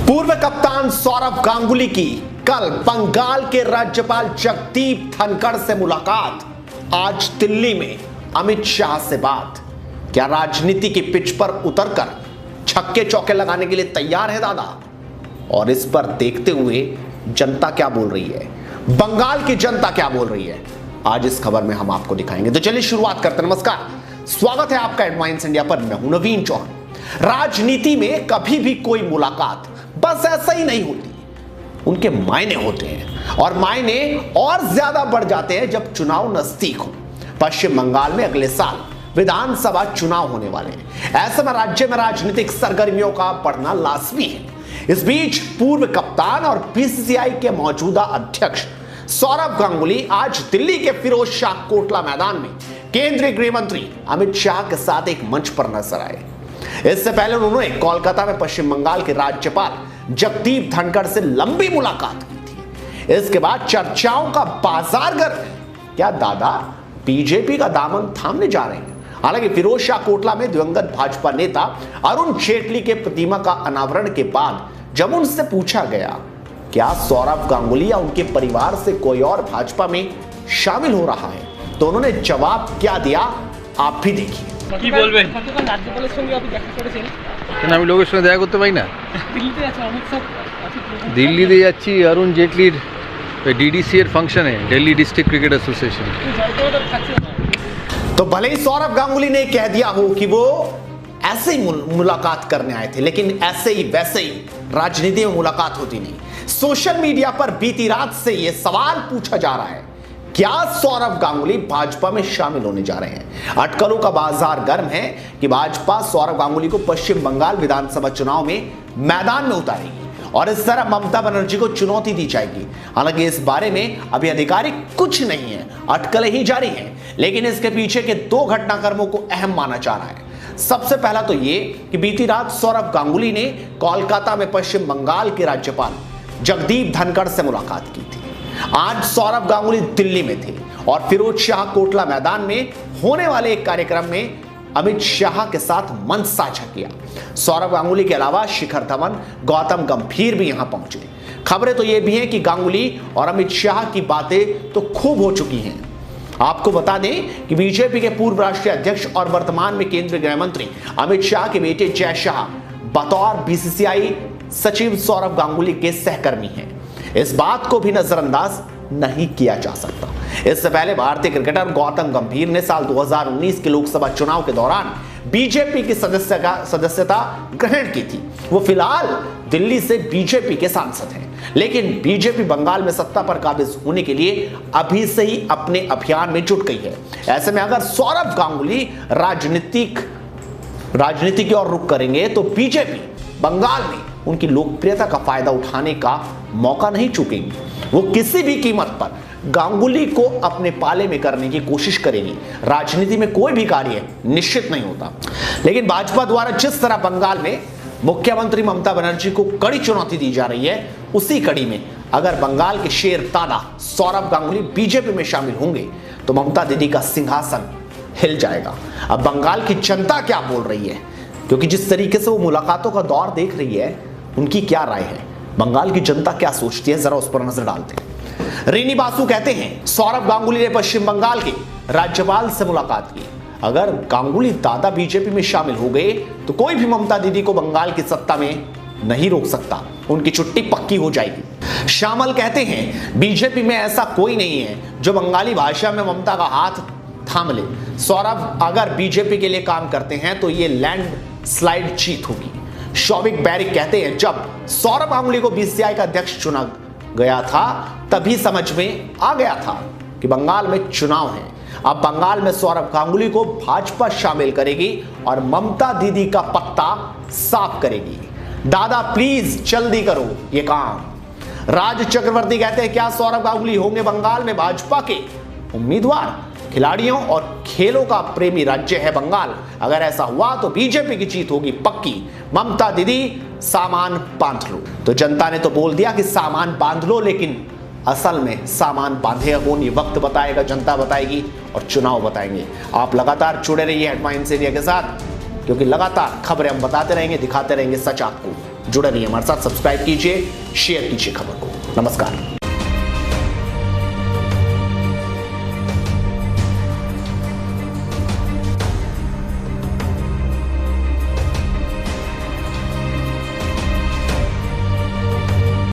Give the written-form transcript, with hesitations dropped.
पूर्व कप्तान सौरव गांगुली की कल बंगाल के राज्यपाल जगदीप धनखड़ से मुलाकात, आज दिल्ली में अमित शाह से बात। क्या राजनीति की पिच पर उतरकर छक्के चौके लगाने के लिए तैयार है दादा? और इस पर देखते हुए जनता क्या बोल रही है, बंगाल की जनता क्या बोल रही है, आज इस खबर में हम आपको दिखाएंगे। तो चलिए शुरुआत करते हैं। नमस्कार, स्वागत है आपका एडवांस इंडिया पर। मैं हूं नवीन चौहान। राजनीति में कभी भी कोई मुलाकात बस ऐसा ही नहीं होती, उनके मायने होते हैं और मायने और ज्यादा बढ़ जाते हैं जब चुनाव नजदीक हो। पश्चिम बंगाल में अगले साल विधानसभा चुनाव होने वाले हैं। ऐसे में राज्य में राजनीतिक सरगर्मियों का बढ़ना लाजमी है। इस बीच पूर्व कप्तान और बीसीसीआई के मौजूदा अध्यक्ष सौरव गांगुली आज दिल्ली के फिरोज शाह कोटला मैदान में केंद्रीय गृह मंत्री अमित शाह के साथ एक मंच पर नजर आए। इससे पहले उन्होंने कोलकाता में पश्चिम बंगाल के राज्यपाल जगदीप धनखड़ से लंबी मुलाकात की थी। इसके बाद चर्चाओं का बाजार गर्म है। क्या दादा बीजेपी का दामन थामने जा रहे हैं? हालांकि फिरोज शाह कोटला में दिवंगत भाजपा नेता अरुण जेटली के प्रतिमा का अनावरण के बाद जब उनसे पूछा गया क्या सौरव गांगुली या उनके परिवार से कोई और भाजपा में शामिल हो रहा है, तो उन्होंने जवाब क्या दिया, आप भी देखिए। কি বলবেন? রাজ্যপালের সঙ্গে আপনি দেখা করেছেন? কেন আমি লোকের সঙ্গে দেখা করতে পারি না? দিল্লিতে আছে অমিত শাহ আছে। দিল্লিতে যাচ্ছি অরুণ জেটলির ডিডিসি এর ফাংশনে, Delhi district cricket association. Jayprakash থাকছে না। तो भले ही सौरव गांगुली ने कह दिया हो कि वो ऐसे ही मुलाकात करने आए थे, लेकिन ऐसे ही वैसे ही राजनीति में मुलाकात होती नहीं। सोशल मीडिया पर बीती रात से यह सवाल पूछा जा रहा है, क्या सौरव गांगुली भाजपा में शामिल होने जा रहे हैं? अटकलों का बाजार गर्म है कि भाजपा सौरव गांगुली को पश्चिम बंगाल विधानसभा चुनाव में मैदान में उतारेगी और इस तरह ममता बनर्जी को चुनौती दी जाएगी। हालांकि इस बारे में अभी आधिकारिक कुछ नहीं है, अटकलें ही जारी हैं, लेकिन इसके पीछे के दो घटनाक्रमों को अहम माना जा रहा है। सबसे पहला तो ये कि बीती रात सौरव गांगुली ने कोलकाता में पश्चिम बंगाल के राज्यपाल जगदीप धनखड़ से मुलाकात की थी। आज सौरव गांगुली दिल्ली में थे और फिरोज शाह कोटला मैदान में होने वाले एक कार्यक्रम में अमित शाह के साथ मंच साझा किया। सौरव गांगुली के अलावा शिखर धवन, गौतम गंभीर भी यहां पहुंचे। खबरें तो यह भी हैं कि गांगुली और अमित शाह की बातें तो खूब हो चुकी हैं। आपको बता दें कि बीजेपी के पूर्व राष्ट्रीय अध्यक्ष और वर्तमान में केंद्रीय गृह मंत्री अमित शाह के बेटे जय शाह बतौर बीसीसीआई सचिव सौरव गांगुली के सहकर्मी हैं। इस बात को भी नजरअंदाज नहीं किया जा सकता। इससे पहले भारतीय क्रिकेटर गौतम गंभीर ने साल 2019 के लोकसभा चुनाव के दौरान बीजेपी की सदस्यता ग्रहण की थी। वो फिलहाल दिल्ली से बीजेपी के सांसद हैं, लेकिन बीजेपी बंगाल में सत्ता पर काबिज होने के लिए अभी से ही अपने अभियान में जुट गई है। ऐसे में अगर सौरव गांगुली राजनीति की ओर रुख करेंगे तो बीजेपी बंगाल में उनकी लोकप्रियता का फायदा उठाने का मौका नहीं चूकेगी। वो किसी भी कीमत पर गांगुली को अपने पाले में करने की कोशिश करेगी। राजनीति में कोई भी कार्य निश्चित नहीं होता, लेकिन भाजपा द्वारा जिस तरह बंगाल में मुख्यमंत्री ममता बनर्जी को कड़ी चुनौती दी जा रही है, उसी कड़ी में अगर बंगाल के शेर दादा सौरव गांगुली बीजेपी में शामिल होंगे तो ममता दीदी का सिंहासन हिल जाएगा। अब बंगाल की जनता क्या बोल रही है, क्योंकि जिस तरीके से वो मुलाकातों का दौर देख रही है, उनकी क्या राय है, बंगाल की जनता क्या सोचती है, जरा उस पर नजर डालते हैं। रीनी बासु कहते हैं सौरव गांगुली ने पश्चिम बंगाल के राज्यपाल से मुलाकात की। अगर गांगुली दादा बीजेपी में शामिल हो गए तो कोई भी ममता दीदी को बंगाल की सत्ता में नहीं रोक सकता, उनकी छुट्टी पक्की हो जाएगी। श्यामल कहते हैं बीजेपी में ऐसा कोई नहीं है जो बंगाली भाषा में ममता का हाथ थाम ले। सौरव अगर बीजेपी के लिए काम करते हैं तो ये लैंड स्लाइड जीत होगी। शौविक बैरिक कहते हैं जब सौरव गांगुली को बीसीसीआई का अध्यक्ष चुना गया था तभी समझ में आ गया था कि बंगाल में चुनाव है। अब बंगाल में सौरव गांगुली को भाजपा शामिल करेगी और ममता दीदी का पत्ता साफ करेगी। दादा प्लीज जल्दी करो ये काम। राज चक्रवर्ती कहते हैं क्या सौरव गांगुली होंगे बंगाल में भाजपा के उम्मीदवार? खिलाड़ियों और खेलों का प्रेमी राज्य है बंगाल। अगर ऐसा हुआ तो बीजेपी की जीत होगी पक्की। ममता दीदी सामान बांध लो। तो जनता ने तो बोल दिया कि सामान बांध लो, लेकिन असल में सामान बांधे कौन, ये वक्त बताएगा, जनता बताएगी और चुनाव बताएंगे। आप लगातार जुड़े रहिए हेडलाइंस इंडिया के साथ, क्योंकि लगातार खबरें हम बताते रहेंगे, दिखाते रहेंगे सच आपको। जुड़े रहिए हमारे साथ, सब्सक्राइब कीजिए, शेयर कीजिए खबर को। नमस्कार।